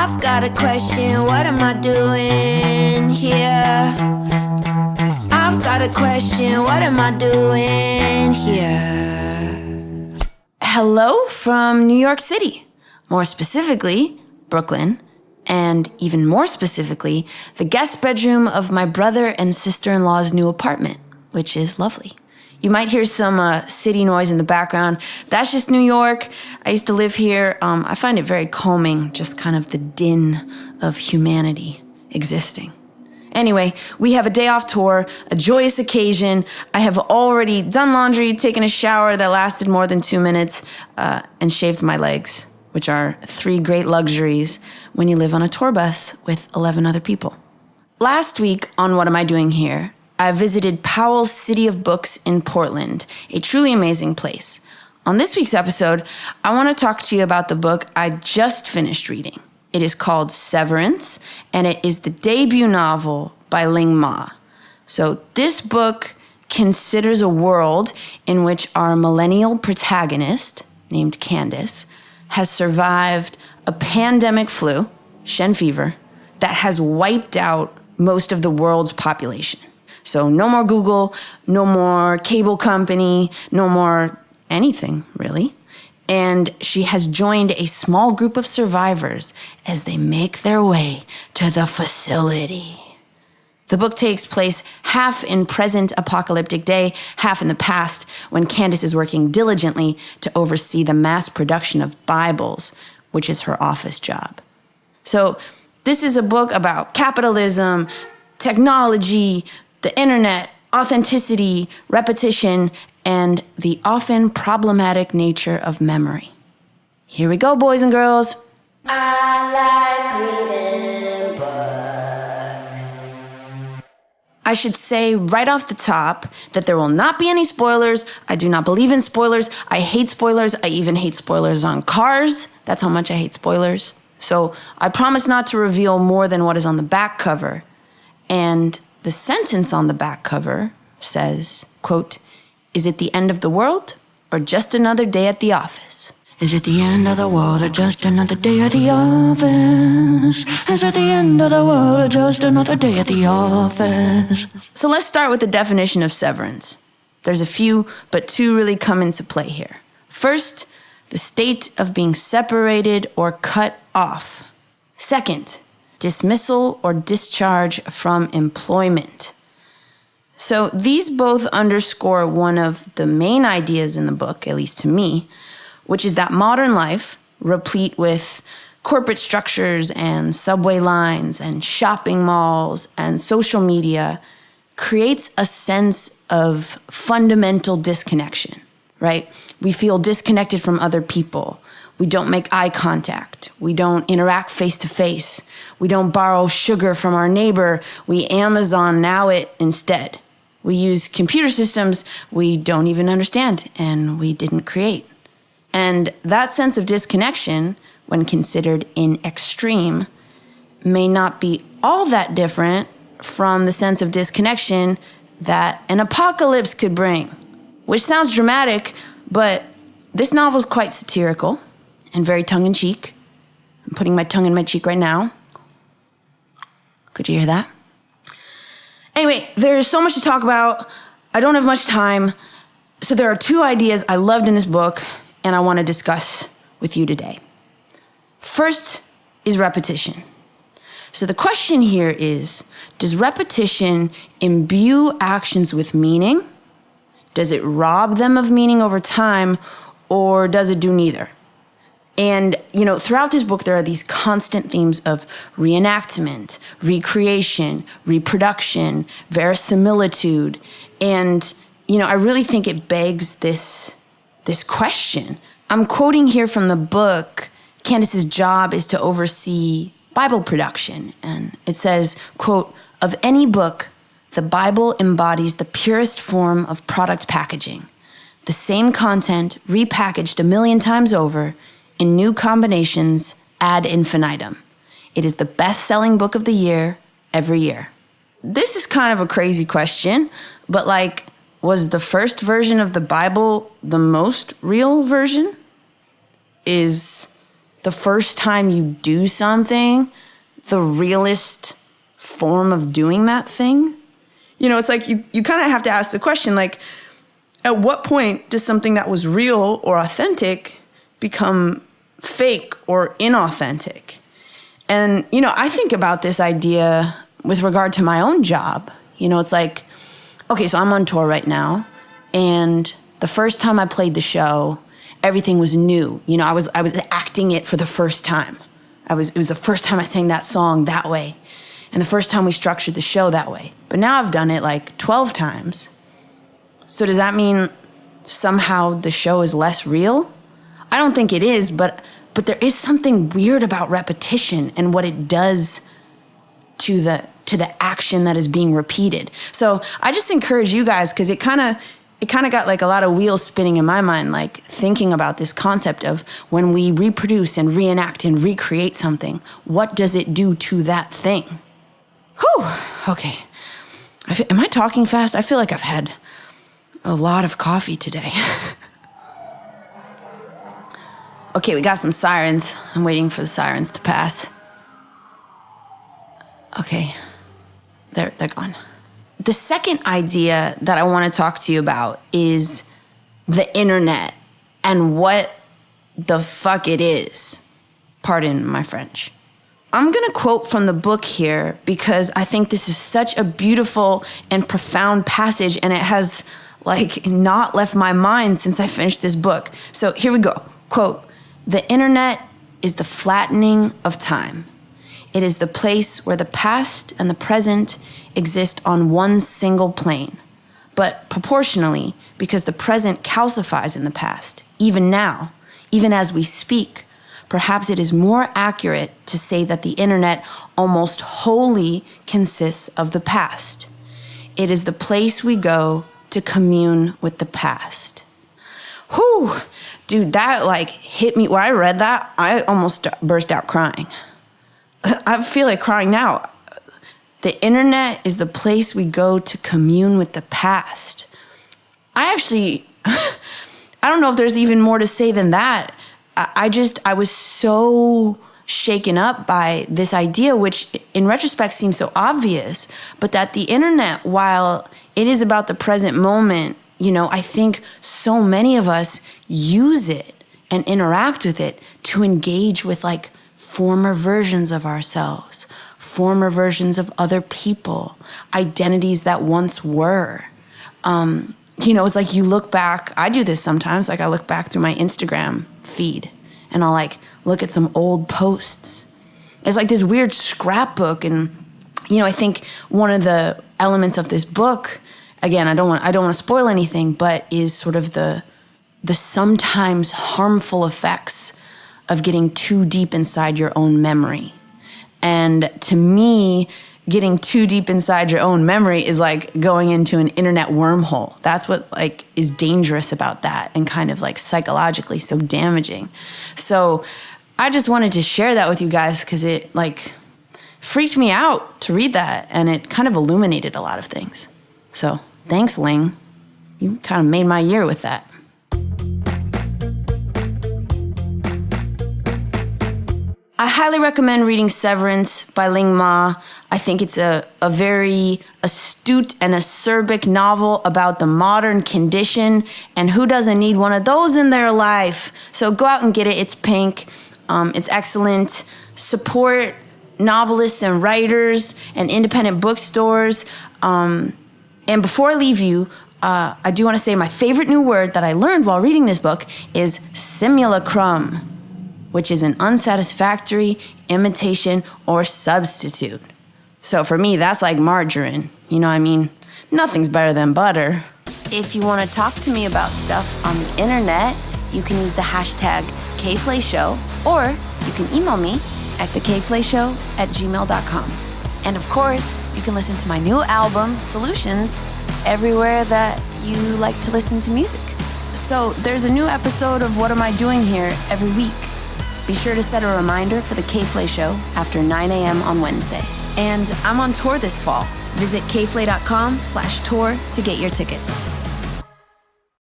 I've got a question, what am I doing here? I've got a question, what am I doing here? Hello from New York City, more specifically, Brooklyn, and even more specifically, the guest bedroom of my brother and sister-in-law's new apartment, which is lovely. You might hear some city noise in the background. That's just New York. I used to live here. I find it very calming, just kind of the din of humanity existing. Anyway, we have a day off tour, a joyous occasion. I have already done laundry, taken a shower that lasted more than 2 minutes, and shaved my legs, which are 3 great luxuries when you live on a tour bus with 11 other people. Last week on What Am I Doing Here, I visited Powell's City of Books in Portland, a truly amazing place. On this week's episode, I want to talk to you about the book I just finished reading. It is called Severance, and it is the debut novel by Ling Ma. So this book considers a world in which our millennial protagonist, named Candace, has survived a pandemic flu, Shen fever, that has wiped out most of the world's population. So no more Google, no more cable company, no more anything, really. And she has joined a small group of survivors as they make their way to the facility. The book takes place half in present apocalyptic day, half in the past, when Candace is working diligently to oversee the mass production of Bibles, which is her office job. So this is a book about capitalism, technology, the internet, authenticity, repetition, and the often problematic nature of memory. Here we go, boys and girls. I like reading books. I should say right off the top that there will not be any spoilers. I do not believe in spoilers. I hate spoilers. I even hate spoilers on cars. That's how much I hate spoilers. So I promise not to reveal more than what is on the back cover. And the sentence on the back cover says, quote, "Is it the end of the world or just another day at the office?" Is it the end of the world or just another day at the office? Is it the end of the world or just another day at the office? So let's start with the definition of severance. There's a few, but 2 really come into play here. First, the state of being separated or cut off. Second, dismissal or discharge from employment. So these both underscore one of the main ideas in the book, at least to me, which is that modern life, replete with corporate structures and subway lines and shopping malls and social media, creates a sense of fundamental disconnection, right? We feel disconnected from other people. We don't make eye contact. We don't interact face to face. We don't borrow sugar from our neighbor. We Amazon Now it instead. We use computer systems we don't even understand and we didn't create. And that sense of disconnection, when considered in extreme, may not be all that different from the sense of disconnection that an apocalypse could bring. Which sounds dramatic, but this novel is quite satirical and very tongue-in-cheek. I'm putting my tongue in my cheek right now. Could you hear that? Anyway, there's so much to talk about. I don't have much time. So there are 2 ideas I loved in this book, and I want to discuss with you today. First is repetition. So the question here is, does repetition imbue actions with meaning? Does it rob them of meaning over time, or does it do neither? And, throughout this book, there are these constant themes of reenactment, recreation, reproduction, verisimilitude. And, I really think it begs this question. I'm quoting here from the book, Candace's job is to oversee Bible production. And it says, quote, "Of any book, the Bible embodies the purest form of product packaging. The same content repackaged 1,000,000 times over, in new combinations ad infinitum. It is the best-selling book of the year every year." This is kind of a crazy question, but was the first version of the Bible the most real version? Is the first time you do something, the realest form of doing that thing? You know, it's like you kind of have to ask the question, like, at what point does something that was real or authentic become fake or inauthentic? And, you know, I think about this idea with regard to my own job. You know, it's like, okay, so I'm on tour right now, and the first time I played the show, everything was new. You know, I was acting it for the first time. It was the first time I sang that song that way, and the first time we structured the show that way. But now I've done it like 12 times. So does that mean somehow the show is less real? I don't think it is, but there is something weird about repetition and what it does to the action that is being repeated. So I just encourage you guys, because it kind of got like a lot of wheels spinning in my mind, like thinking about this concept of when we reproduce and reenact and recreate something, what does it do to that thing? Whew, okay. Am I talking fast? I feel like I've had a lot of coffee today. Okay, we got some sirens. I'm waiting for the sirens to pass. Okay, they're gone. The second idea that I want to talk to you about is the internet and what the fuck it is. Pardon my French. I'm going to quote from the book here because I think this is such a beautiful and profound passage, and it has like not left my mind since I finished this book. So here we go. Quote, "The internet is the flattening of time. It is the place where the past and the present exist on one single plane, but proportionally, because the present calcifies in the past, even now, even as we speak, perhaps it is more accurate to say that the internet almost wholly consists of the past. It is the place we go to commune with the past." Whew, dude, that like hit me. When I read that, I almost burst out crying. I feel like crying now. The internet is the place we go to commune with the past. I don't know if there's even more to say than that. I was so shaken up by this idea, which in retrospect seems so obvious, but that the internet, while it is about the present moment, you know, I think so many of us use it and interact with it to engage with like former versions of ourselves, former versions of other people, identities that once were. You know, it's like you look back, I do this sometimes, like I look back through my Instagram feed and I'll like look at some old posts. It's like this weird scrapbook. And, you know, I think one of the elements of this book, again, I don't want to spoil anything, but is sort of the sometimes harmful effects of getting too deep inside your own memory. And to me, getting too deep inside your own memory is like going into an internet wormhole. That's what like is dangerous about that and kind of like psychologically so damaging. So I just wanted to share that with you guys because it like freaked me out to read that, and it kind of illuminated a lot of things. So thanks, Ling. You kind of made my year with that. I highly recommend reading Severance by Ling Ma. I think it's a very astute and acerbic novel about the modern condition, and who doesn't need one of those in their life? So go out and get it. It's pink. It's excellent. Support novelists and writers and independent bookstores. And before I leave you, I do want to say my favorite new word that I learned while reading this book is simulacrum, which is an unsatisfactory imitation or substitute. So for me, that's like margarine. You know what I mean? Nothing's better than butter. If you want to talk to me about stuff on the internet, you can use the hashtag K.Flay Show, or you can email me at thekflayshow@gmail.com. And of course, you can listen to my new album, Solutions, everywhere that you like to listen to music. So there's a new episode of What Am I Doing Here every week. Be sure to set a reminder for the K.Flay Show after 9 a.m. on Wednesday. And I'm on tour this fall. Visit kflay.com/tour to get your tickets.